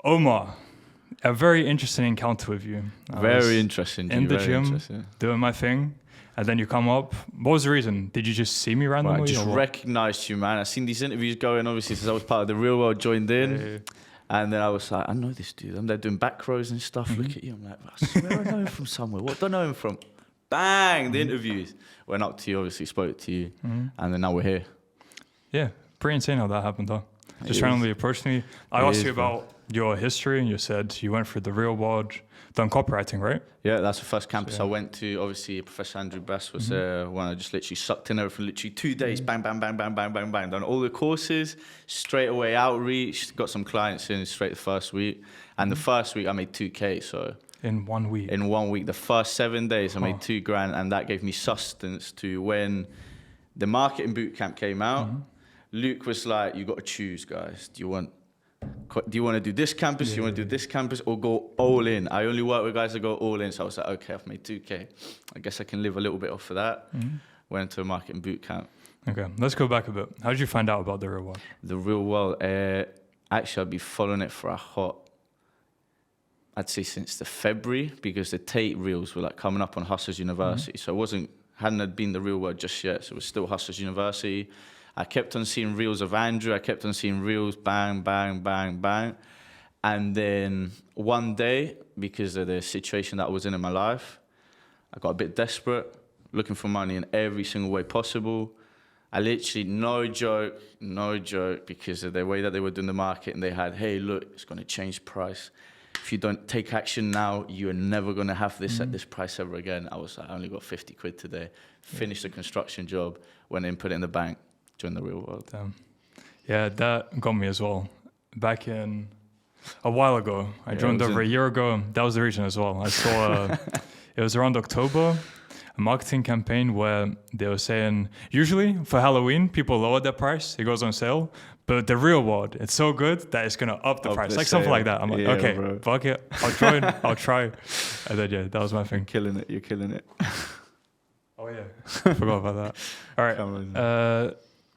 Omar, a very interesting encounter with you. I was Very interesting. in the Very gym interesting. doing my thing, and then you come up. What was the reason? Did you just see me Well, I randomly? just or what? recognised you, man. I seen these interviews going, obviously, since I was part of the real world, joined in. And then I was like, I know this dude. I'm there doing back rows and stuff. Look at you. I'm like, I swear I know him from somewhere. What do I know him from? Bang! The interviews. Went up to you, obviously spoke to you. And then now we're here. Yeah, pretty insane how that happened, though. Just It randomly is. approached me. I It asked is, you bro. about your history, and you said you went through the real world, done copywriting, right? Yeah, that's the first campus Yeah. I went to. Obviously, Professor Andrew Bass was when I just literally sucked in everything. Literally 2 days, bang, bang, bang, bang, bang, bang, bang. Done all the courses, straight away outreach. Got some clients in straight the first week. And the first week I made 2K. So In 1 week. in 1 week, the first 7 days I Huh. made 2 grand, and that gave me sustenance to when the marketing boot camp came out. Luke was like, "You got to choose, guys. Do you want to do this campus? Do you want to do this campus, or go all in?" I only work with guys that go all in, so I was like, "Okay, I've made 2K. I guess I can live a little bit off of that." Went to a marketing boot camp. Okay, let's go back a bit. How did you find out about the real world? The real world. Actually, I'd be following it for I'd say since the February, because the Tate reels were like coming up on Hustlers University. So it hadn't been the real world just yet. So it was still Hustlers University. I kept on seeing reels of Andrew. I kept on seeing reels, bang, bang, bang, bang. And then one day, because of the situation that I was in my life, I got a bit desperate, looking for money in every single way possible. I literally, no joke, because of the way that they were doing the market, and they had, "Hey, look, it's going to change price. If you don't take action now, you are never going to have this at this price ever again." I was like, I only got 50 quid today. Finished the construction job, went in, put it in the bank, joined the real world. Yeah, that got me as well. Back in a while ago, I joined over a year ago. That was the reason as well. I saw it was around October, a marketing campaign where they were saying, usually for Halloween, people lower their price, it goes on sale. But the real world, it's so good that it's gonna up the price, the like something sale. like that. I'm like, Yeah, okay, bro. fuck it, I'll join, I'll try. And then that was my thing. You're killing it. Oh yeah, forgot about that. All right, Come on.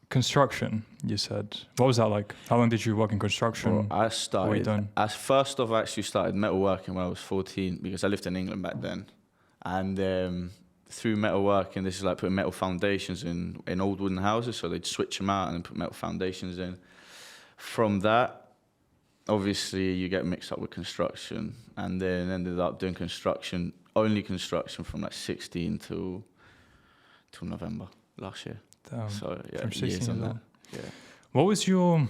construction. You said, what was that like? How long did you work in construction? Well, What you done? first off, I actually started metalworking when I was 14, because I lived in England back then. And through metalworking, this is like putting metal foundations in old wooden houses. So they'd switch them out and then put metal foundations in. From that, obviously, you get mixed up with construction, and then ended up doing only construction from like 16 till November last year. So yeah, from 16 years on as that. well. Yeah. What was your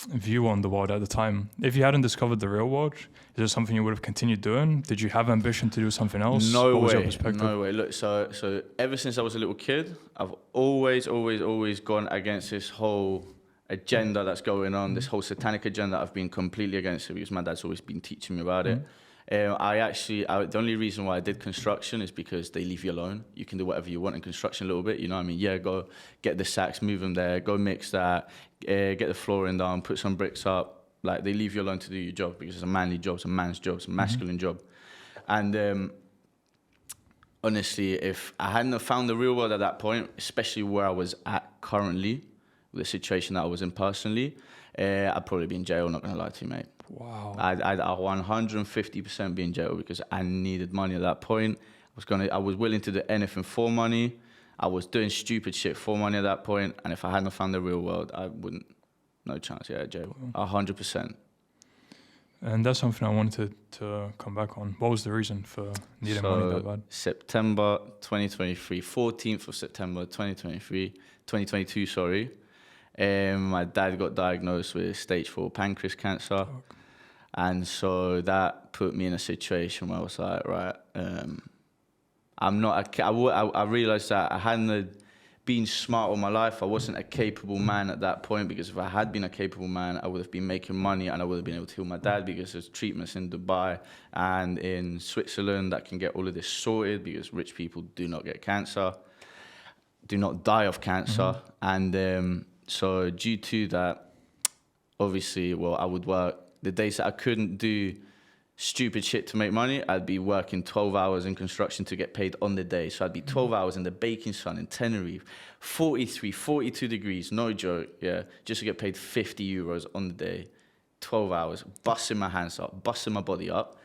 view on the world at the time? If you hadn't discovered the real world, is it something you would have continued doing? Did you have ambition to do something else? No What was your way, perspective? no way. Look, so ever since I was a little kid, I've always gone against this whole agenda that's going on, this whole satanic agenda. I've been completely against it because my dad's always been teaching me about it. The only reason why I did construction is because they leave you alone. You can do whatever you want in construction a little bit, you know what I mean? Yeah, go get the sacks, move them there, go mix that, get the flooring down, put some bricks up. Like, they leave you alone to do your job because it's a manly job, it's a man's job, it's a masculine job. And honestly, if I hadn't have found the real world at that point, especially where I was at currently, the situation that I was in personally, I'd probably be in jail, not going to lie to you, mate. Wow. I'd 150% be in jail because I needed money at that point. I was willing to do anything for money. I was doing stupid shit for money at that point, and if I hadn't found the real world, I wouldn't. No chance, yeah, jail. 100%. And that's something I wanted to come back on. What was the reason for needing money that bad? September 2023, 14th of September 2022, sorry. My dad got diagnosed with stage 4 pancreas cancer. And so that put me in a situation where I was like, right, I realized that I hadn't been smart all my life. I wasn't a capable man at that point, because if I had been a capable man, I would have been making money and I would have been able to heal my dad, because there's treatments in Dubai and in Switzerland that can get all of this sorted, because rich people do not get cancer, do not die of cancer. And so due to that, obviously, I would work the days that I couldn't do stupid shit to make money. I'd be working 12 hours in construction to get paid on the day. So I'd be 12 hours in the baking sun in Tenerife, 43, 42 degrees, no joke, yeah, just to get paid 50 euros on the day, 12 hours, busting my hands up, busting my body up.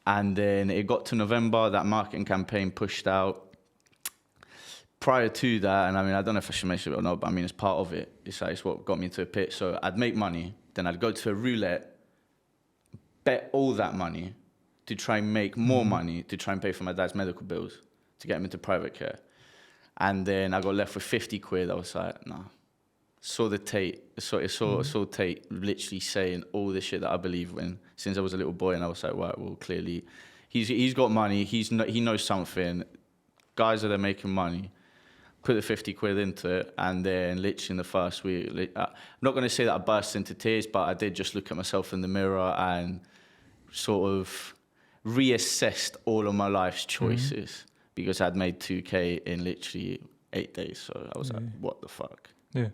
And then it got to November, that marketing campaign pushed out. Prior to that, and I mean, I don't know if I should mention it or not, but I mean, it's part of it. It's what got me into a pit. So I'd make money, then I'd go to a roulette, bet all that money to try and make more money to try and pay for my dad's medical bills, to get him into private care. And then I got left with 50 quid. I was like, nah. Saw the Tate, saw Tate literally saying all the shit that I believe in since I was a little boy, and I was like, right, well, clearly he's got money, he knows something. Guys are there making money. Put the 50 quid into it, and then literally in the first week, I'm not going to say that I burst into tears, but I did just look at myself in the mirror and sort of reassessed all of my life's choices because I'd made 2K in literally 8 days. So I was like, what the fuck? Yeah.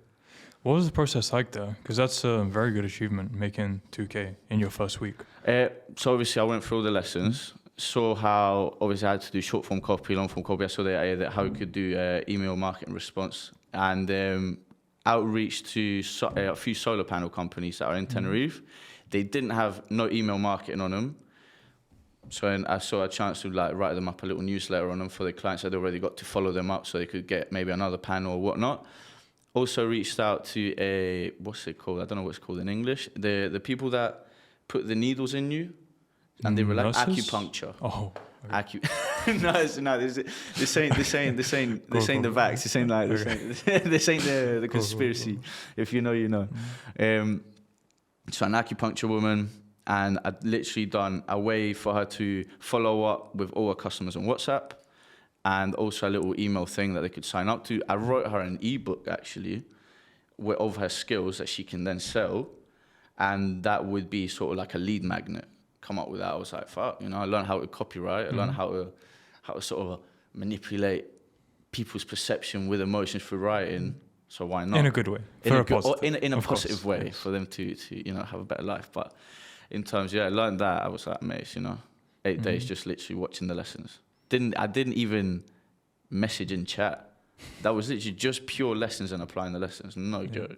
What was the process like there? Because that's a very good achievement, making 2K in your first week. So obviously I went through all the lessons, saw how obviously I had to do short form copy, long form copy. I saw that how you could do email marketing response, and outreach to a few solar panel companies that are in Tenerife. They didn't have no email marketing on them. So I saw a chance to like write them up a little newsletter on them for the clients that already got to follow them up so they could get maybe another panel or whatnot. Also reached out to what's it called? I don't know what it's called in English. The people that put the needles in you, and they were like acupuncture. Oh, okay. This ain't the vax. This ain't like this ain't the conspiracy. Cool. If you know, you know. So an acupuncture woman, and I'd literally done a way for her to follow up with all her customers on WhatsApp. And also a little email thing that they could sign up to. I wrote her an ebook actually of her skills that she can then sell. And that would be sort of like a lead magnet. Come up with that. I was like, fuck, I learned how to copyright. I learned how to sort of manipulate people's perception with emotions through writing. So why not? In a good way. In a positive way for them to have a better life. But in terms, I learned that. I was like, mate, 8 days just literally watching the lessons. I didn't even message in chat. That was literally just pure lessons and applying the lessons. No joke.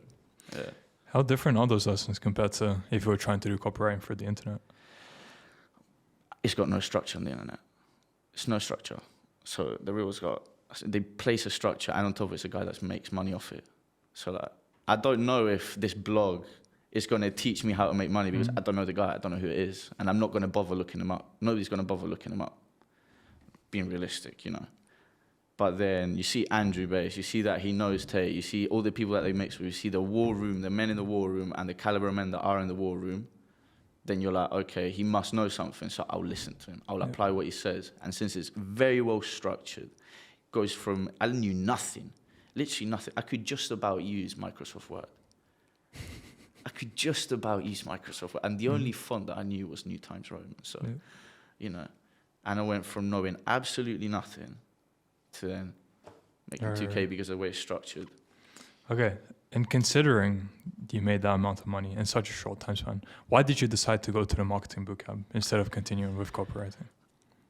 Yeah. How different are those lessons compared to if you were trying to do copywriting for the internet? It's got no structure on the internet. It's no structure. So the Reels they place a structure, and on top of it's a guy that makes money off it. So like, I don't know if this blog is going to teach me how to make money because I don't know the guy. I don't know who it is. And I'm not going to bother looking him up. Nobody's going to bother looking him up. Being realistic, But then you see Andrew Bass, you see that he knows Tate, you see all the people that they mix with, you see the war room, the men in the war room, and the caliber of men that are in the war room. Then you're like, okay, he must know something, so I'll listen to him. I'll apply what he says. And since it's very well structured, it goes from, I knew nothing, literally nothing. I could just about use Microsoft Word. And the only font that I knew was New Times Roman. So, And I went from knowing absolutely nothing to then making 2K because of the way it's structured. Okay. And considering you made that amount of money in such a short time span, why did you decide to go to the marketing bootcamp instead of continuing with copywriting?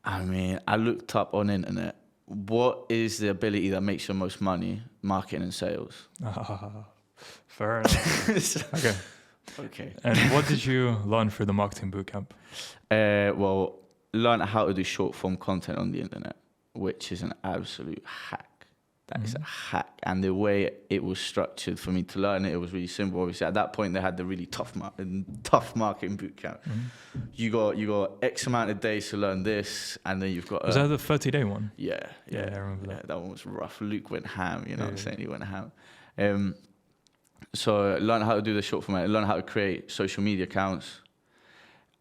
I mean, I looked up on internet, what is the ability that makes you most money? Marketing and sales. Fair enough. Okay. And what did you learn through the marketing bootcamp? Well, learn how to do short form content on the internet, which is an absolute hack. That is a hack. And the way it was structured for me to learn it, it was really simple. Obviously, at that point, they had the really tough marketing bootcamp. You got X amount of days to learn this, and then you've got... Was that the 30-day one? Yeah, I remember that. That one was rough. Luke went ham, what I'm saying? He went ham. So learn how to do the short format, learn how to create social media accounts,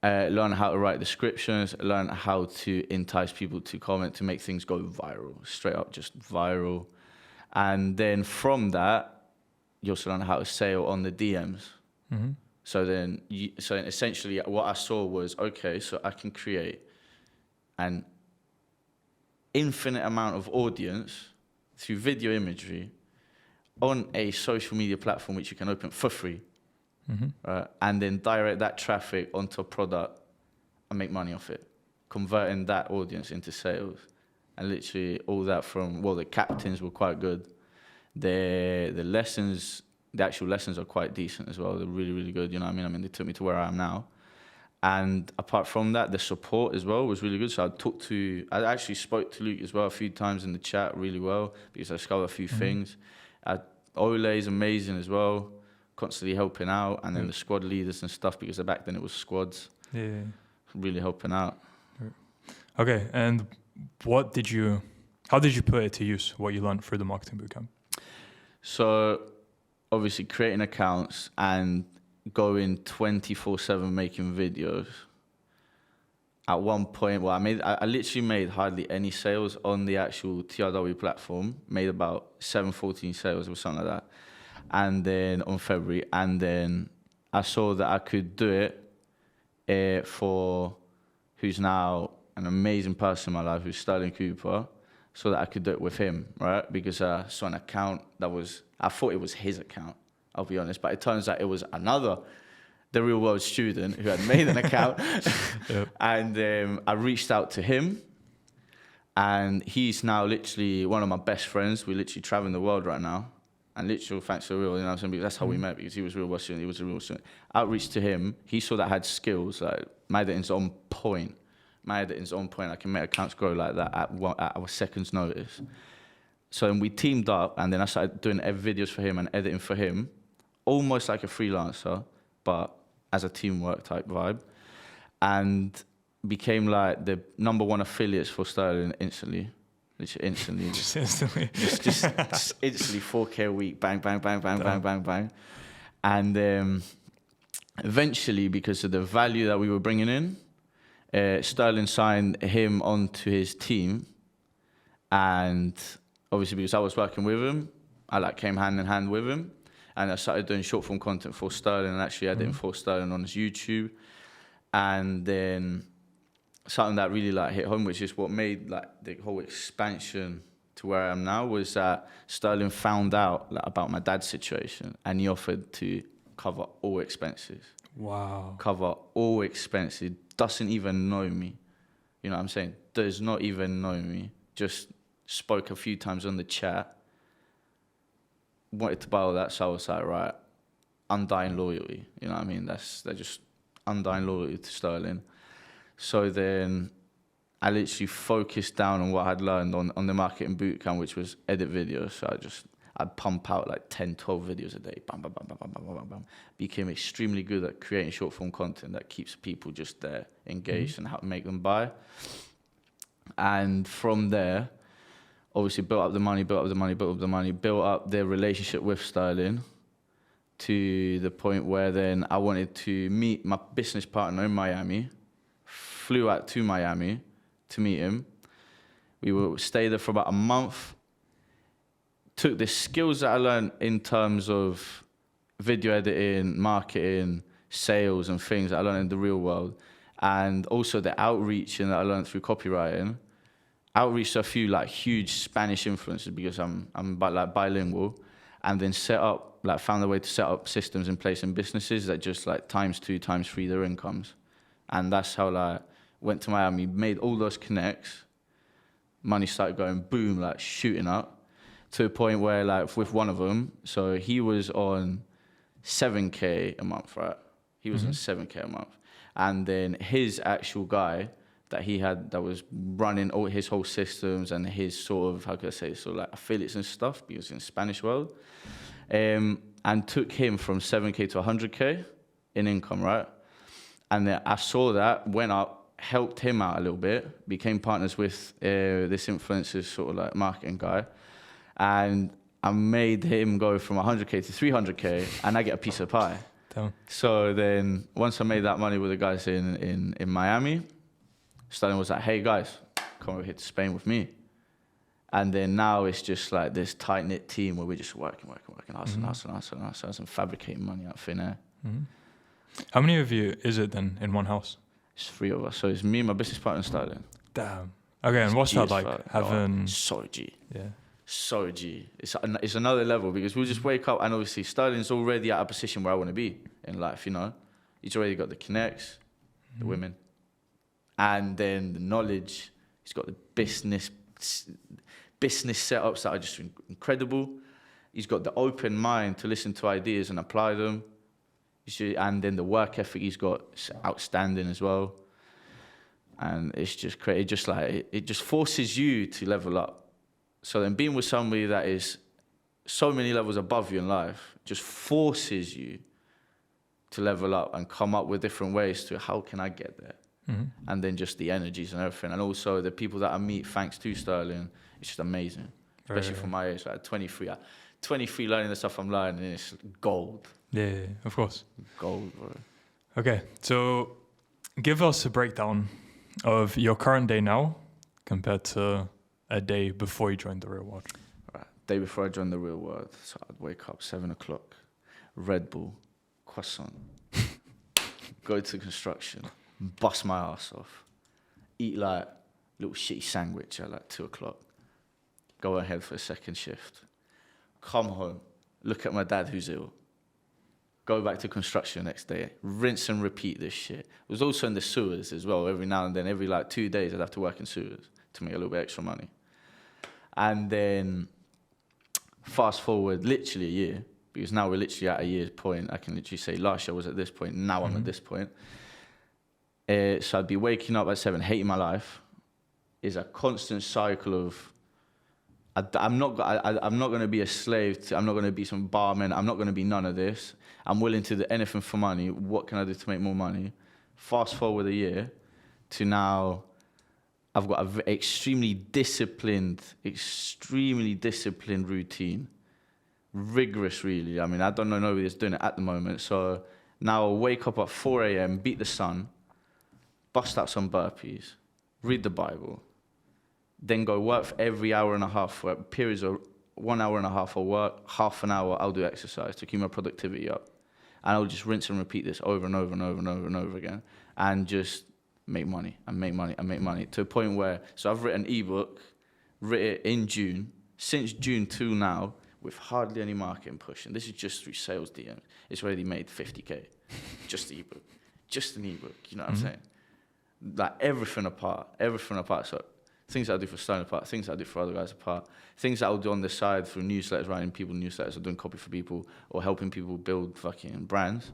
learn how to write descriptions, learn how to entice people to comment, to make things go viral, straight up just viral. And then from that, you also learn how to sell on the DMs. So then, essentially what I saw was, okay, so I can create an infinite amount of audience through video imagery on a social media platform which you can open for free. And then direct that traffic onto a product and make money off it, converting that audience into sales. And literally all that from, well, the captains were quite good. The lessons the actual lessons are quite decent as well. They're really, really good. You know what I mean? I mean, they took me to where I am now. And apart from that, the support as well was really good. So I actually spoke to Luke as well a few times in the chat really well, because I discovered a few things. Ole is amazing as well, constantly helping out. And then the squad leaders and stuff, because back then it was squads. Yeah. Really helping out. Okay, and how did you put it to use, what you learned through the marketing bootcamp? So obviously creating accounts and going 24/7 making videos. At one point, I literally made hardly any sales on the actual TRW platform. Made about 714 sales or something like that. And then on February, and then I saw that I could do it for who's now an amazing person in my life, who's Stirling Cooper, so that I could do it with him, right? Because I saw an account I thought it was his account, I'll be honest, but it turns out it was the real world student who had made an account. Yep. And I reached out to him, and he's now literally one of my best friends. We're literally traveling the world right now. And literally, thanks to Real, you know what I'm saying? Because that's how we met, because he was a real world student, he was a real student. Outreach to him, he saw that I had skills, like my editing's on point. I can make accounts grow like that at a second's notice. So then we teamed up, and then I started doing videos for him and editing for him, almost like a freelancer, but as a teamwork type vibe, and became like the #1 affiliates for Stirling instantly. Literally instantly. Just instantly. just instantly 4K a week, bang, bang, bang, bang, bang, bang, bang. And eventually, because of the value that we were bringing in, Stirling signed him onto his team, and obviously because I was working with him, I came hand in hand with him, and I started doing short form content for Stirling and actually editing for Stirling on his YouTube. And then something that really hit home, which is what made the whole expansion to where I am now, was that Stirling found out about my dad's situation, and he offered to cover all expenses. Wow. Cover all expenses. Doesn't even know me. You know what I'm saying? Does not even know me. Just spoke a few times on the chat. Wanted to buy all that, so I was like, right, undying loyalty. You know what I mean? They're just undying loyalty to Stirling. So then I literally focused down on what I'd learned on the marketing bootcamp, which was edit videos. So I'd pump out 10, 12 videos a day. Bam, bam, bam, bam, bam, bam, bam, bam. Became extremely good at creating short form content that keeps people just there, engaged, and how to make them buy. And from there, obviously built up the money, built up their relationship with Stirling, to the point where then I wanted to meet my business partner in Miami. Flew out to Miami to meet him. We would stay there for about a month. Took the skills that I learned in terms of video editing, marketing, sales, and things that I learned in the real world, and also the outreach that I learned through copywriting. Outreach to a few huge Spanish influencers, because I'm bilingual, and then found a way to set up systems in place in businesses that just times 2, times 3 their incomes. And that's how went to Miami, made all those connects. Money started going boom, shooting up, to a point where with one of them, so he was on 7K a month, right? He was on 7K a month. And then his actual guy that he had, that was running all his whole systems and his sort of, affiliates and stuff, because in Spanish world, and took him from 7K to 100K in income, right? And then I saw that, went up, helped him out a little bit, became partners with this influencer's sort of marketing guy, and I made him go from 100K to 300K, and I get a piece of pie. Damn. So then once I made that money with the guys in Miami, Stirling was like, hey guys, come over here to Spain with me. And then now it's just this tight-knit team where we're just working, hustling, fabricating money out of thin air. Mm-hmm. How many of you is it then in one house? It's 3 of us. So it's me, my business partner, and Stirling. Damn. Okay, and what's that like? Having... So G. Yeah. So G. It's another level, because we'll just wake up, and obviously Stirling's already at a position where I want to be in life, you know. He's already got the connects, the women, and then the knowledge. He's got the business setups that are just incredible. He's got the open mind to listen to ideas and apply them. And then the work ethic he's got is outstanding as well. And it's just crazy. It just forces you to level up. So then being with somebody that is so many levels above you in life just forces you to level up and come up with different ways to how can I get there? Mm-hmm. And then just the energies and everything. And also the people that I meet thanks to Stirling, it's just amazing. Especially for my age, like 23. 23 learning the stuff I'm learning, it's gold. Yeah, of course. Gold, bro. Okay, so give us a breakdown of your current day now compared to a day before you joined the real world. Right, day before I joined the real world, so I'd wake up 7 o'clock, Red Bull, croissant, go to construction, bust my ass off, eat like a little shitty sandwich at like 2 o'clock, go ahead for a second shift, come home, look at my dad who's ill, go back to construction the next day, rinse and repeat this shit. It was also in the sewers as well. Every now and then, every like 2 days, I'd have to work in sewers to make a little bit extra money. And then fast forward literally a year, because now we're literally at a year's point. I can literally say last year I was at this point, now I'm at this point. So I'd be waking up at 7, hating my life. It's a constant cycle of, I'm not going to be a slave to, I'm not going to be some barman, I'm not going to be none of this. I'm willing to do anything for money. What can I do to make more money? Fast forward a year to now, I've got an extremely disciplined routine. Rigorous, really. I mean, I don't know nobody that's doing it at the moment. So now I'll wake up at 4 a.m., beat the sun, bust out some burpees, read the Bible, then go work for every hour and a half for periods of 1 hour and a half I'll work, half an hour I'll do exercise to keep my productivity up. And I'll just rinse and repeat this over and over and over and over and over again and just make money and make money and make money to a point where, so I've written an ebook, written it in June, since June till now, with hardly any marketing push. And this is just through sales DMs. It's already made 50K. Just the ebook. Just an ebook, you know what I'm saying? Like everything apart. So things I do for Stirling apart, things I do for other guys apart, things I'll do on the side through newsletters, writing people newsletters or doing copy for people or helping people build fucking brands.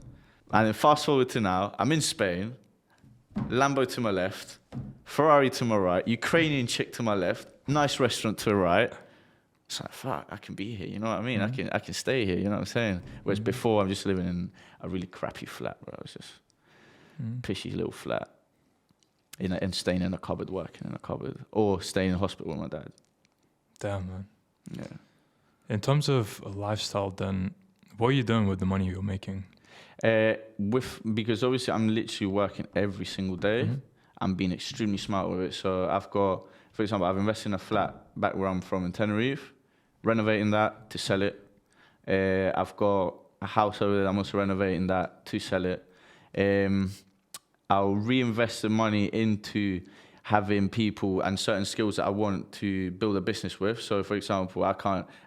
And then fast forward to now, I'm in Spain, Lambo to my left, Ferrari to my right, Ukrainian chick to my left, nice restaurant to the right. It's like, fuck, I can be here, you know what I mean? Mm-hmm. I can stay here, you know what I'm saying? Whereas before, I'm just living in a really crappy flat, bro. It's just pishy little flat. And staying in a cupboard, working in a cupboard, or staying in hospital with my dad. Damn, man. Yeah. In terms of a lifestyle, then, what are you doing with the money you're making? Because obviously I'm literally working every single day. Mm-hmm. I'm being extremely smart with it. So I've got, for example, I've invested in a flat back where I'm from in Tenerife, renovating that to sell it. I've got a house over there, I'm also renovating that to sell it. I'll reinvest the money into having people and certain skills that I want to build a business with. So, for example, I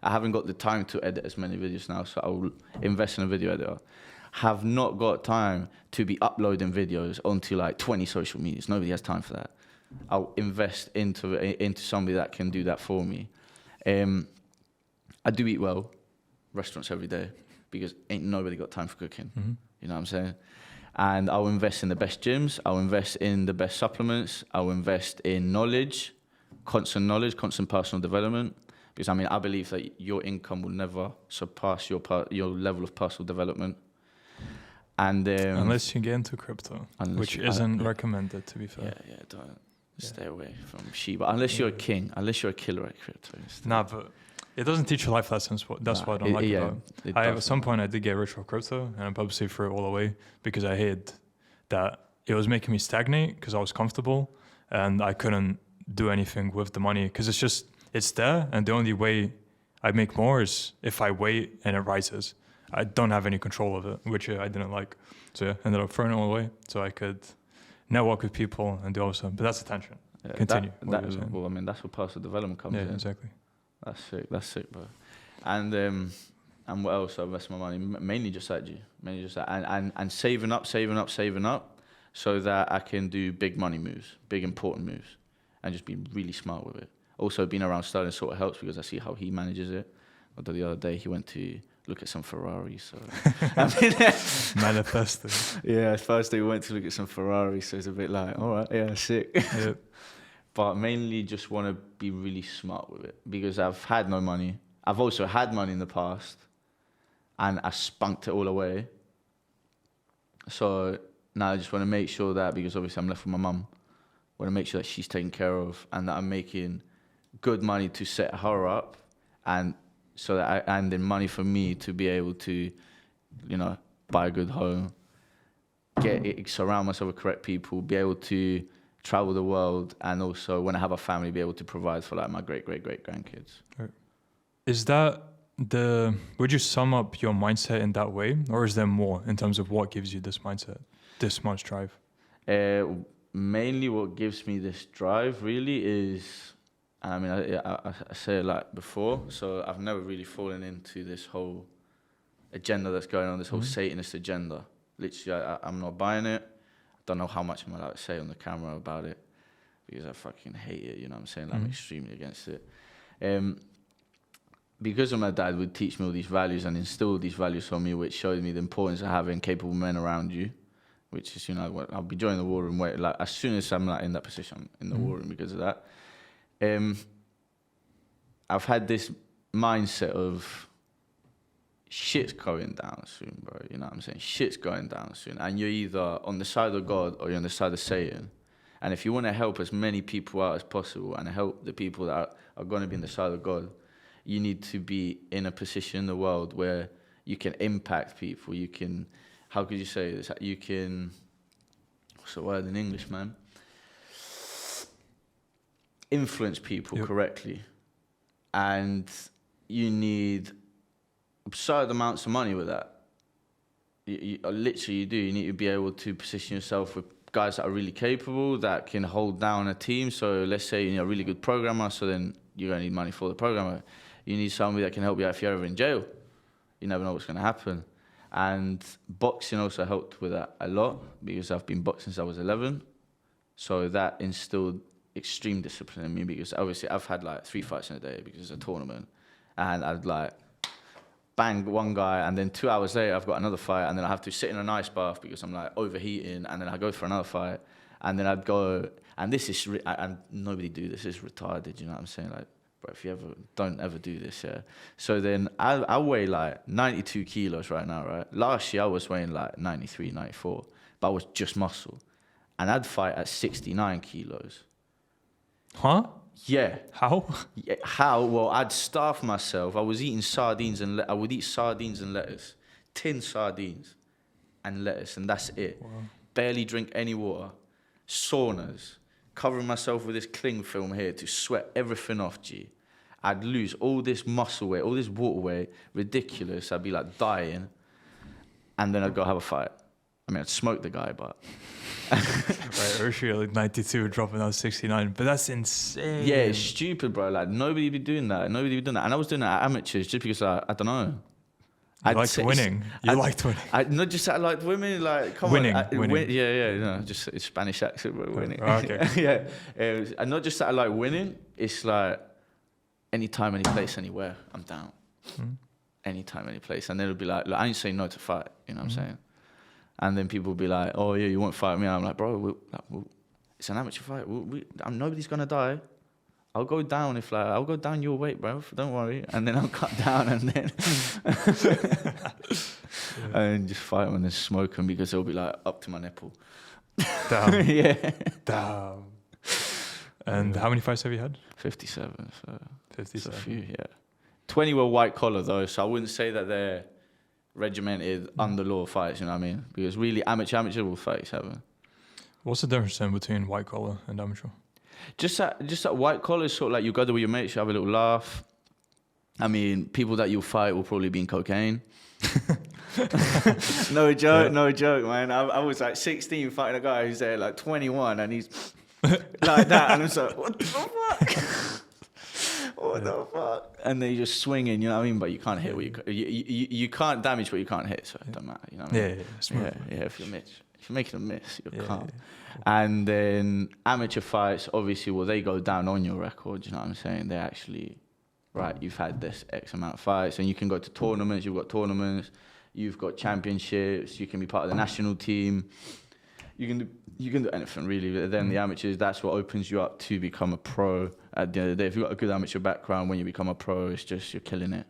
haven't got the time to edit as many videos now, so I'll invest in a video editor. Have not got time to be uploading videos onto like 20 social medias. Nobody has time for that. I'll invest into somebody that can do that for me. I do eat well, restaurants every day, because ain't nobody got time for cooking. Mm-hmm. You know what I'm saying? And I'll invest in the best gyms. I'll invest in the best supplements. I'll invest in knowledge, constant personal development. Because I believe that your income will never surpass your level of personal development. And unless you get into crypto, which isn't recommended, to be fair. Yeah, don't stay away from Shiba. Unless you're a king, unless you're a killer at crypto. Nah, but it doesn't teach you life lessons. That's why I don't like it. At some point, I did get rich off crypto, and I purposely threw it all away because I hated that it was making me stagnate because I was comfortable and I couldn't do anything with the money because it's there, and the only way I make more is if I wait and it rises. I don't have any control of it, which I didn't like. So yeah, ended up throwing it all away so I could network with people and do all stuff. But that's attention. Yeah, continue. That's what personal development comes in. Yeah, exactly. That's sick, bro. And what else? I invest my money mainly just that, and saving up, so that I can do big money moves, big important moves, and just be really smart with it. Also, being around Stirling sort of helps because I see how he manages it. Although the other day he went to look at some Ferraris. So I mean, Manifesting. yeah, first day we went to look at some Ferraris, so it's a bit like, all right, yeah, sick. Yeah. But mainly just want to be really smart with it because I've had no money. I've also had money in the past and I spunked it all away. So now I just want to make sure that, because obviously I'm left with my mum, I want to make sure that she's taken care of and that I'm making good money to set her up, and so that and then money for me to be able to, buy a good home, surround myself with correct people, be able to travel the world, and also when I have a family, be able to provide for like my great grandkids. Right. Is that would you sum up your mindset in that way, or is there more in terms of what gives you this mindset, this much drive? Mainly what gives me this drive really is, and I mean, I say it like before, so I've never really fallen into this whole agenda that's going on, this whole Satanist agenda. Literally, I'm not buying it. I don't know how much I'm allowed to say on the camera about it, because I fucking hate it, you know what I'm saying? Like, I'm extremely against it. Because of my dad would teach me all these values and instill these values on me, which showed me the importance of having capable men around you, which is, I'll be joining the war room, like, as soon as I'm like in that position, I'm in the war room because of that. I've had this mindset of shit's going down soon, bro. You know what I'm saying? Shit's going down soon. And you're either on the side of God or you're on the side of Satan. And if you want to help as many people out as possible and help the people that are going to be on the side of God, you need to be in a position in the world where you can impact people. You can, how could you say this? You can, what's the word in English, man? Influence people correctly. And you need absurd amounts of money with that. Literally, you do. You need to be able to position yourself with guys that are really capable, that can hold down a team. So let's say you're a really good programmer, so then you're going to need money for the programmer. You need somebody that can help you out if you're ever in jail. You never know what's going to happen. And boxing also helped with that a lot, because I've been boxing since I was 11. So that instilled extreme discipline in me, because obviously I've had like 3 fights in a day because it's a tournament. And I'd like bang one guy, and then 2 hours later I've got another fight, and then I have to sit in an ice bath because I'm like overheating, and then I go for another fight, and then I'd go, and this is, and nobody do this, it's retarded, you know what I'm saying? Like, bro, if you ever, don't ever do this, yeah? So then I weigh like 92 kilos right now, right? Last year I was weighing like 93, 94, but I was just muscle. And I'd fight at 69 kilos. Huh? Yeah. How? Yeah, how? Well, I'd starve myself. I was eating sardines and I would eat sardines and lettuce, tin sardines and lettuce, and that's it. Wow. Barely drink any water. Saunas, covering myself with this cling film here to sweat everything off, G. I'd lose all this muscle weight, all this water weight, ridiculous. I'd be like dying, and then I'd go have a fight. I mean, I'd smoke the guy, but... Right, Ursula like 92, dropping out 69, but that's insane. Yeah, it's stupid, bro. Like, nobody be doing that. Nobody be doing that. And I was doing that at amateurs just because I don't know. You liked winning. You liked winning. Not just that I liked women, like, come winning, on. winning. Just it's Spanish accent, but winning. Oh, okay. Yeah. And not just that I like winning, it's like anytime, any place, anywhere, I'm down. Anytime, any place. And then it'll be like, I ain't saying no to fight, you know what I'm saying? And then people will be like, oh, yeah, you won't fight me. And I'm like, bro, it's an amateur fight. Nobody's going to die. I'll go down I'll go down your weight, bro. Don't worry. And then I'll cut down and then... and just fight when there's smoking, because it'll be like up to my nipple. Damn. Yeah. Damn. And how many fights have you had? 57. So 57. A few, yeah. 20 were white collar, though, so I wouldn't say that they're regimented under law fights, you know what I mean? Because really, amateur will 37. What's the difference then between white collar and amateur? Just that white collar is sort of like you go there with your mates, you have a little laugh. I mean, people that you'll fight will probably be in cocaine. No joke, man. I was like 16 fighting a guy who's there like 21, and he's like that, and I'm like, what the fuck? What the fuck? And then you're just swinging, you know what I mean? But you can't hit what you can't damage what you can't hit, so it doesn't matter, you know what I mean? Yeah. If you're making a miss, you're calm. Yeah. And then amateur fights, obviously, well, they go down on your record, you know what I'm saying? They actually right, you've had this X amount of fights, and you can go to tournaments, you've got tournaments, you've got championships, you can be part of the national team. You can do anything really. But then the amateurs, that's what opens you up to become a pro. At the end of the day, if you've got a good amateur background, when you become a pro, it's just you're killing it.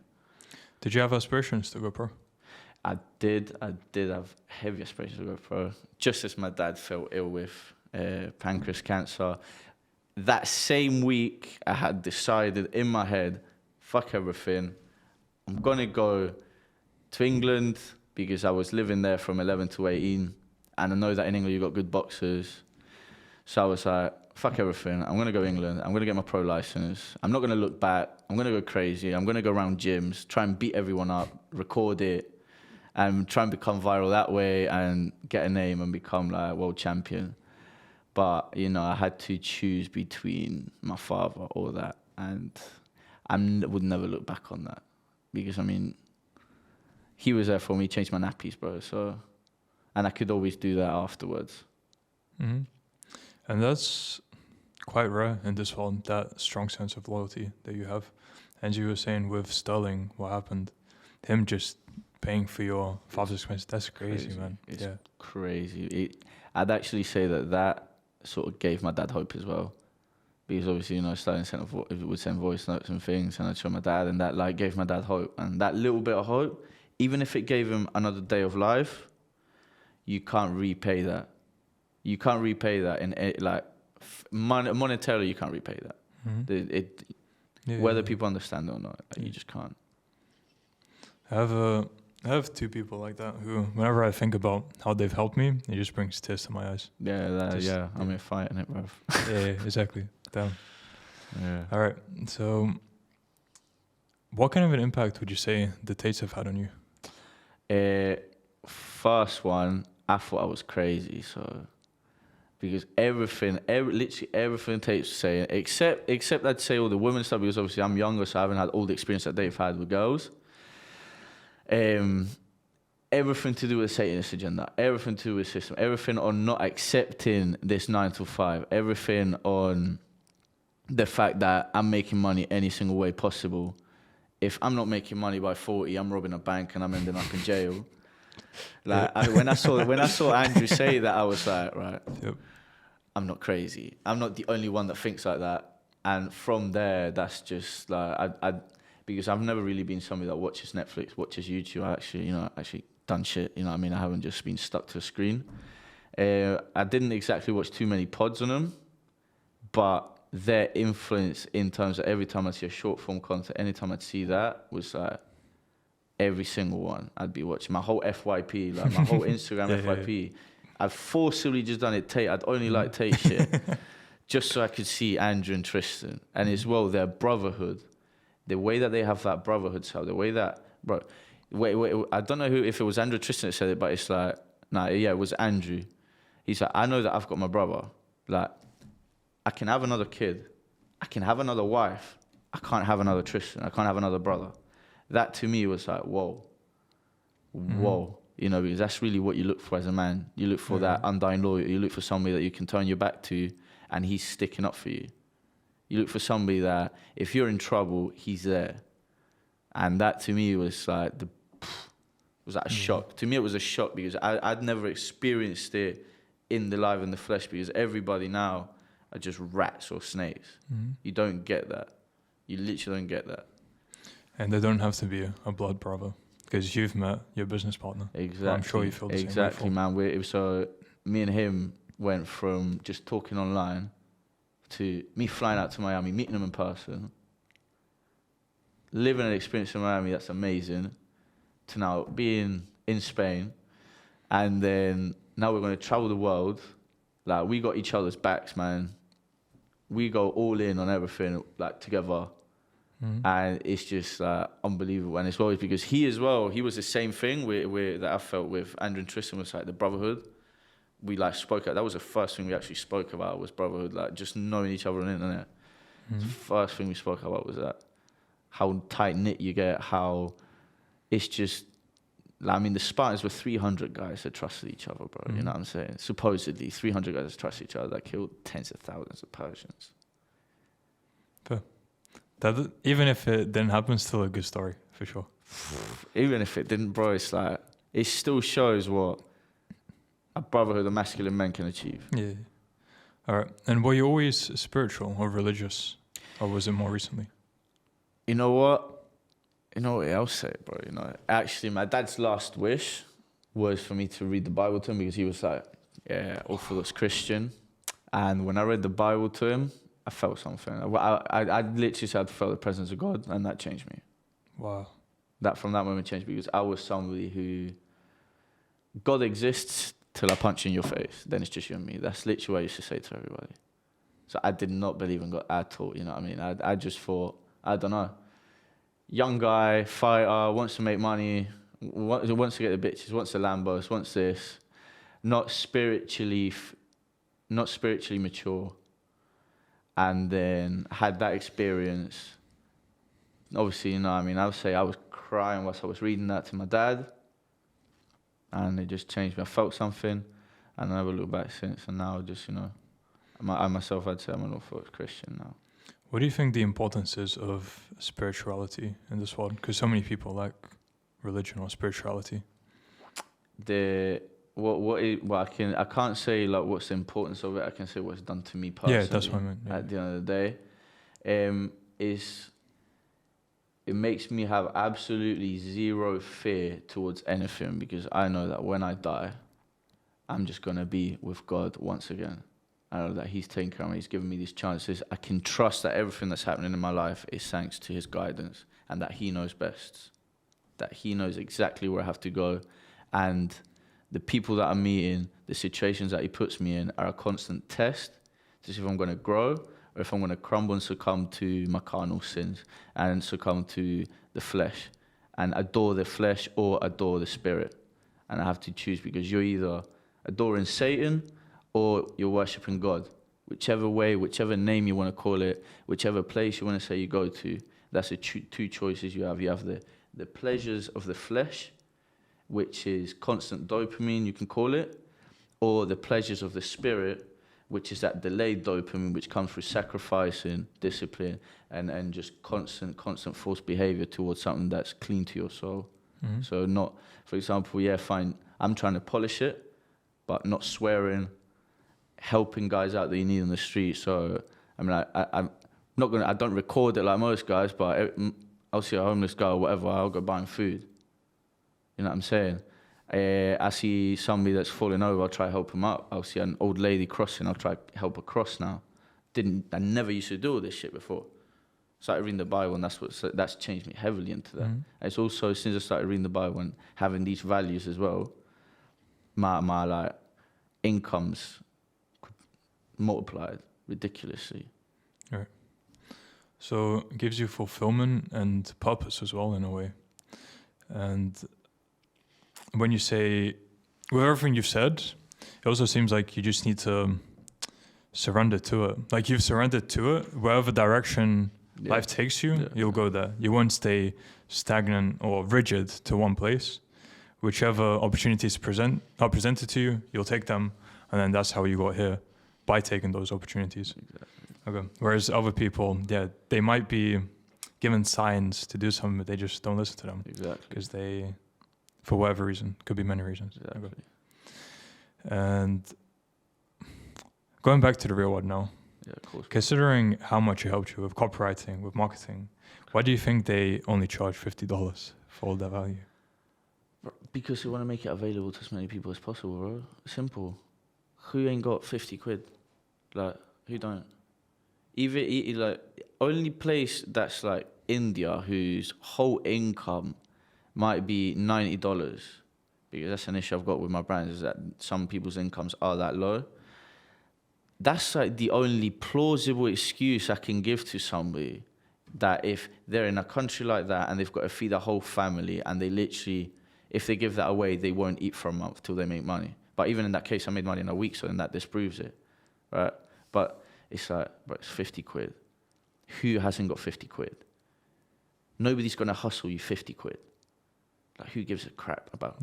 Did you have aspirations to go pro? I did have heavy aspirations to go pro. Just as my dad fell ill with pancreas cancer, that same week I had decided in my head, fuck everything. I'm gonna go to England because I was living there from 11 to 18. And I know that in England you've got good boxers. So I was like, fuck everything. I'm going to go England. I'm going to get my pro license. I'm not going to look back. I'm going to go crazy. I'm going to go around gyms, try and beat everyone up, record it, and try and become viral that way and get a name and become like world champion. But, you know, I had to choose between my father or that. And I would never look back on that. Because, I mean, he was there for me, changed my nappies, bro. So... And I could always do that afterwards. Mm-hmm. And that's quite rare in this world, that strong sense of loyalty that you have. And you were saying with Stirling, what happened? Him just paying for your father's expenses, that's crazy, man. It's crazy. I'd actually say that sort of gave my dad hope as well. Because obviously, you know, Stirling would send voice notes and things, and I'd show my dad, and that like gave my dad hope. And that little bit of hope, even if it gave him another day of life, you can't repay that. You can't repay that in like monetarily. You can't repay that. Mm-hmm. Whether people understand it or not, like, you just can't. I have two people like that who, whenever I think about how they've helped me, it just brings tears to my eyes. I'm in fighting it, bro. yeah, exactly. Damn. Yeah. All right. So, what kind of an impact would you say the Tates have had on you? First one, I thought I was crazy, so because literally everything Tate's saying, except I'd say all the women's stuff, because obviously I'm younger, so I haven't had all the experience that they've had with girls. Everything to do with the Satanist agenda, everything to do with system, everything on not accepting this 9 to 5, everything on the fact that I'm making money any single way possible. If I'm not making money by 40, I'm robbing a bank and I'm ending up in jail. Like when I saw Andrew say that, I was like, right, I'm not crazy. I'm not the only one that thinks like that. And from there, that's just like because I've never really been somebody that watches Netflix, watches YouTube. I actually done shit. You know what I mean? I haven't just been stuck to a screen. I didn't exactly watch too many pods on them, but their influence in terms of every time I see a short form content, anytime I'd see that was like. Every single one I'd be watching. My whole FYP, like my whole Instagram FYP. Yeah. I've forcibly just done it Tate. I'd only like Tate shit. Just so I could see Andrew and Tristan. And as well, their brotherhood. The way that they have that brotherhood style. The way that, bro. Wait. I don't know if it was Andrew or Tristan that said it, but it's like, it was Andrew. He's like, I know that I've got my brother. Like, I can have another kid. I can have another wife. I can't have another Tristan. I can't have another brother. That to me was like, whoa, you know, because that's really what you look for as a man. You look for that undying loyalty. You look for somebody that you can turn your back to and he's sticking up for you. You look for somebody that if you're in trouble, he's there. And that to me was like, a shock. To me, it was a shock because I'd never experienced it in the live and the flesh because everybody now are just rats or snakes. Mm-hmm. You don't get that. You literally don't get that. And they don't have to be a blood brother because you've met your business partner. Exactly. I'm sure you feel the same way. Exactly, man. So me and him went from just talking online to me flying out to Miami, meeting him in person, living an experience in Miami that's amazing, to now being in Spain, and then now we're going to travel the world. Like, we got each other's backs, man. We go all in on everything, like, together. Mm-hmm. And it's just unbelievable. And as well, because he was the same thing that I felt with Andrew and Tristan, was like the brotherhood. We like spoke about, that was the first thing we actually spoke about, was brotherhood, like just knowing each other on the internet. Mm-hmm. The first thing we spoke about was that, how tight knit you get, how it's just, I mean, the Spartans were 300 guys that trusted each other, bro. Mm-hmm. You know what I'm saying? Supposedly 300 guys that trusted each other that killed tens of thousands of Persians. Fair. That even if it didn't happen, still a good story for sure. Even if it didn't, bro, it's like, it still shows what a brotherhood of masculine men can achieve. Yeah. All right. And were you always spiritual or religious, or was it more recently? You know what? You know what else say, bro? You know, actually, my dad's last wish was for me to read the Bible to him because he was like, yeah, Orthodox Christian. And when I read the Bible to him, I felt something. I literally said I felt the presence of God, and that changed me. Wow. That from that moment changed me because I was somebody who, God exists till I punch you in your face. Then it's just you and me. That's literally what I used to say to everybody. So I did not believe in God at all. You know what I mean? I just thought, I don't know, young guy, fighter, wants to make money, wants to get the bitches, wants the Lambos, wants this, not spiritually mature. And then had that experience. Obviously, you know what I mean? I would say I was crying whilst I was reading that to my dad. And it just changed me. I felt something. And I never looked back since. And now just, you know, I myself, I'd say I'm an Orthodox Christian now. What do you think the importance is of spirituality in this world? Because so many people lack religion or spirituality. I can't say like what's the importance of it. I can say what's done to me personally. Yeah, that's what I meant. Yeah. At the end of the day, it makes me have absolutely zero fear towards anything because I know that when I die, I'm just gonna be with God once again. I know that He's taking care of me. He's given me these chances. I can trust that everything that's happening in my life is thanks to His guidance and that He knows best, that He knows exactly where I have to go, and the people that I'm meeting, the situations that He puts me in are a constant test to see if I'm going to grow or if I'm going to crumble and succumb to my carnal sins and succumb to the flesh and adore the flesh or adore the spirit. And I have to choose because you're either adoring Satan or you're worshipping God. Whichever way, whichever name you want to call it, whichever place you want to say you go to, that's the two choices you have. You have the pleasures of the flesh, which is constant dopamine, you can call it, or the pleasures of the spirit, which is that delayed dopamine, which comes through sacrifice and discipline and just constant forced behavior towards something that's clean to your soul. Mm-hmm. So not, for example, fine, I'm trying to polish it, but not swearing, helping guys out that you need on the street. So, I mean, I don't record it like most guys, but I'll see a homeless guy or whatever, I'll go buy him food. You know what I'm saying? I see somebody that's falling over, I'll try to help him up. I'll see an old lady crossing, I'll try to help her cross now. I never used to do all this shit before. Started reading the Bible, and that's changed me heavily into that. Mm-hmm. It's also, since I started reading the Bible and having these values as well, my like incomes multiplied ridiculously. Right. So it gives you fulfillment and purpose as well in a way. And when you say, with everything you've said, it also seems like you just need to surrender to it. Like you've surrendered to it, wherever direction life takes you, you'll go there. You won't stay stagnant or rigid to one place. Whichever opportunities are presented to you, you'll take them, and then that's how you got here, by taking those opportunities. Exactly. Okay. Whereas other people, they might be given signs to do something, but they just don't listen to them. Exactly. Because they, for whatever reason, could be many reasons. Exactly. Okay. And going back to the real world now, of course. Considering how much it helped you with copywriting, with marketing, why do you think they only charge $50 for all that value? Because they want to make it available to as many people as possible, bro. Simple. Who ain't got 50 quid? Like, who don't? Even like, only place that's like India whose whole income might be $90, because that's an issue I've got with my brands, is that some people's incomes are that low. That's like the only plausible excuse I can give to somebody, that if they're in a country like that and they've got to feed a whole family and they literally, if they give that away, they won't eat for a month till they make money. But even in that case, I made money in a week, so then that disproves it, right? But it's like, bro, it's 50 quid. Who hasn't got 50 quid? Nobody's going to hustle you 50 quid. Like, who gives a crap about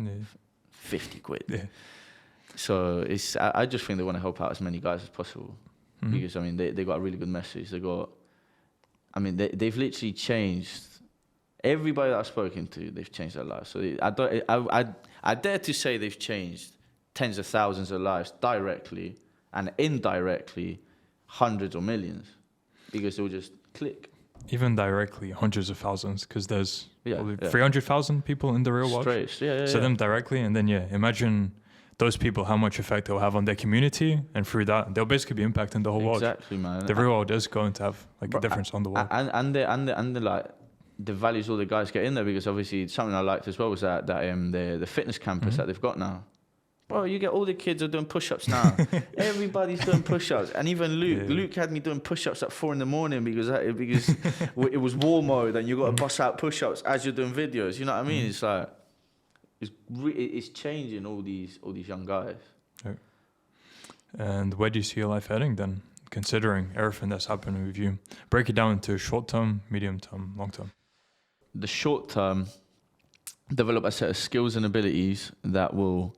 50 quid? Yeah. So I just think they want to help out as many guys as possible. Mm-hmm. Because, I mean, they got a really good message. I mean, they've literally changed. Everybody that I've spoken to, they've changed their lives. So I dare to say they've changed tens of thousands of lives directly, and indirectly hundreds or millions, because they'll just click. Even directly hundreds of thousands, because there's probably yeah. 300,000 people in the real world. Straight, yeah. So them directly, and then imagine those people, how much effect they'll have on their community, and through that they'll basically be impacting the whole world. Exactly, man. The real world is going to have like a difference on the world. And the like the values all the guys get in there, because obviously something I liked as well was that the fitness campus that they've got now. Bro, you get all the kids are doing push-ups now. Everybody's doing push-ups, and even Luke. Yeah. Luke had me doing push-ups at 4 a.m. because it was war mode, and you got to bust out push-ups as you're doing videos. You know what I mean? It's like it's changing all these young guys. Yeah. And where do you see your life heading then, considering everything that's happening with you? Break it down into short-term, medium-term, long-term. The short-term, develop a set of skills and abilities that will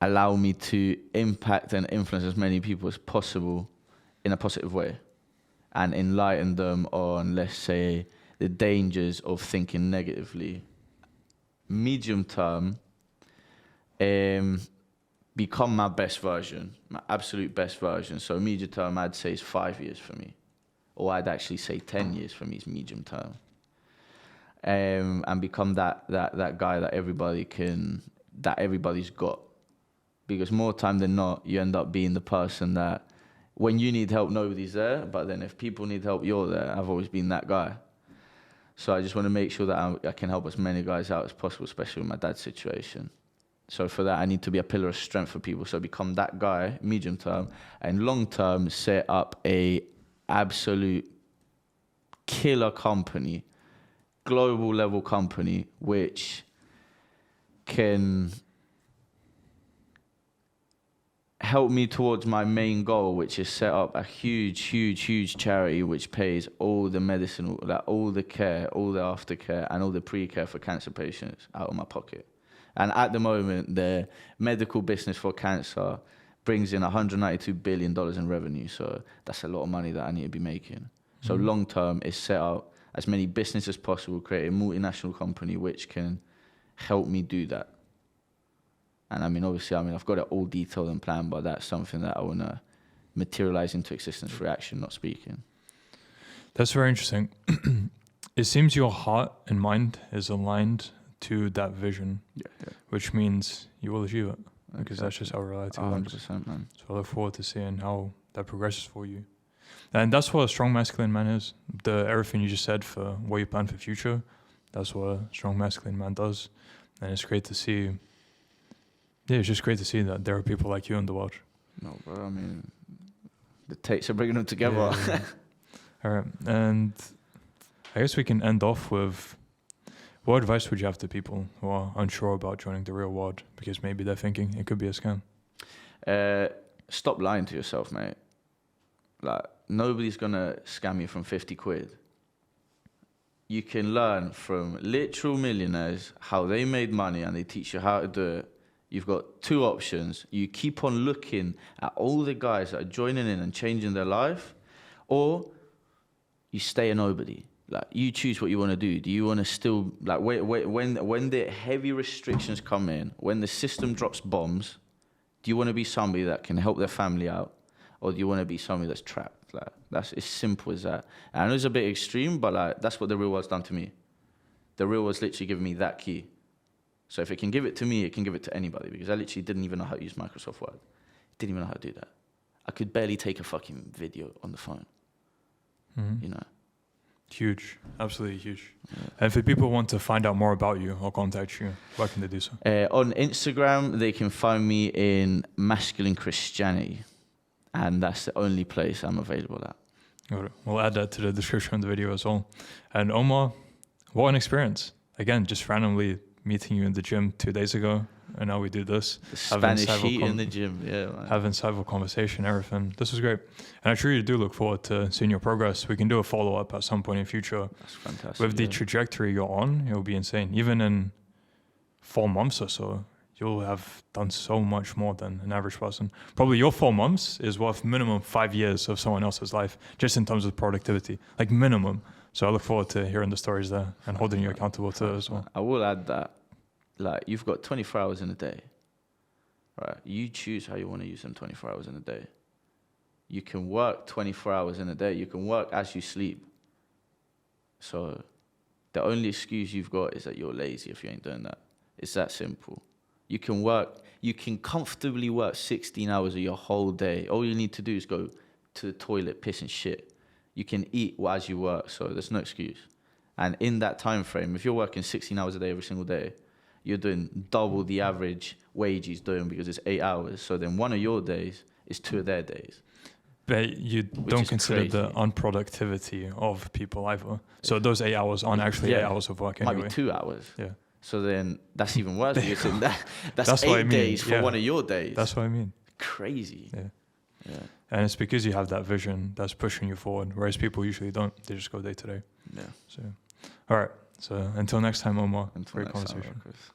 allow me to impact and influence as many people as possible in a positive way, and enlighten them on, let's say, the dangers of thinking negatively. Medium term, become my best version, my absolute best version. So medium term, I'd say is 5 years for me, or I'd actually say 10 years for me is medium term. And become that guy that everybody's got. Because more time than not, you end up being the person that when you need help, nobody's there. But then if people need help, you're there. I've always been that guy. So I just want to make sure that I can help as many guys out as possible, especially with my dad's situation. So for that, I need to be a pillar of strength for people. So become that guy, medium term. And long term, set up a absolute killer company, global level company, which can help me towards my main goal, which is set up a huge charity which pays all the medicine, all the care, all the aftercare, and all the pre-care for cancer patients out of my pocket. And at the moment, the medical business for cancer brings in $192 billion in revenue. So that's a lot of money that I need to be making. So long term is set up as many businesses as possible, create a multinational company which can help me do that. And I mean, obviously, I've got it all detailed and planned, but that's something that I want to materialize into existence through action, not speaking. That's very interesting. It seems your heart and mind is aligned to that vision, which means you will achieve it, because that's just how reality works. 100%, man. So I look forward to seeing how that progresses for you. And that's what a strong masculine man is. Everything you just said for what you plan for the future, that's what a strong masculine man does. And it's great to see. Yeah, it's just great to see that there are people like you in the world. No, bro, I mean, the Tates are bringing them together. Yeah. All right, and I guess we can end off with, what advice would you have to people who are unsure about joining the real world because maybe they're thinking it could be a scam? Stop lying to yourself, mate. Like, nobody's going to scam you from 50 quid. You can learn from literal millionaires how they made money, and they teach you how to do it. You've got two options. You keep on looking at all the guys that are joining in and changing their life, or you stay a nobody. Like, you choose what you want to do. Do you want to still, like, when the heavy restrictions come in, when the system drops bombs, do you want to be somebody that can help their family out, or do you want to be somebody that's trapped? Like, that's as simple as that. And I know it's a bit extreme, but like, that's what the real world's done to me. The real world's literally given me that key. So if it can give it to me, it can give it to anybody, because I literally didn't even know how to use Microsoft Word. Didn't even know how to do that. I could barely take a fucking video on the phone. You know? Huge. Absolutely huge. Yeah. And if people want to find out more about you or contact you, where can they do so? On Instagram, they can find me in Masculine Christianity. And that's the only place I'm available at. We'll add that to the description of the video as well. And Omar, what an experience. Again, just randomly meeting you in the gym 2 days ago, and now we do this. The Spanish heat in the gym, yeah, man. Having insightful conversation, everything. This was great. And I truly do look forward to seeing your progress. We can do a follow-up at some point in the future. That's fantastic. With the trajectory you're on, it'll be insane. Even in 4 months or so, you'll have done so much more than an average person. Probably your 4 months is worth minimum 5 years of someone else's life, just in terms of productivity, like minimum. So I look forward to hearing the stories there and holding you accountable to it as well. I will add that, like, you've got 24 hours in a day, right? You choose how you want to use them 24 hours in a day. You can work 24 hours in a day. You can work as you sleep. So the only excuse you've got is that you're lazy if you ain't doing that. It's that simple. You can comfortably work 16 hours of your whole day. All you need to do is go to the toilet, piss and shit. You can eat as you work, so there's no excuse. And in that time frame, if you're working 16 hours a day every single day, you're doing double the average wage he's doing because it's 8 hours. So then one of your days is 2 of their days. But you don't consider crazy. the unproductivity of people either. So those 8 hours aren't actually 8 hours of work anyway. Might be 2 hours. Yeah. So then that's even worse. Because saying that's 8 what I mean. days for one of your days. That's what I mean. Crazy. Yeah. And it's because you have that vision that's pushing you forward, whereas people usually don't. They just go day to day. Yeah. So, all right. So until next time, Omar. Until Great next time, conversation. Marcus.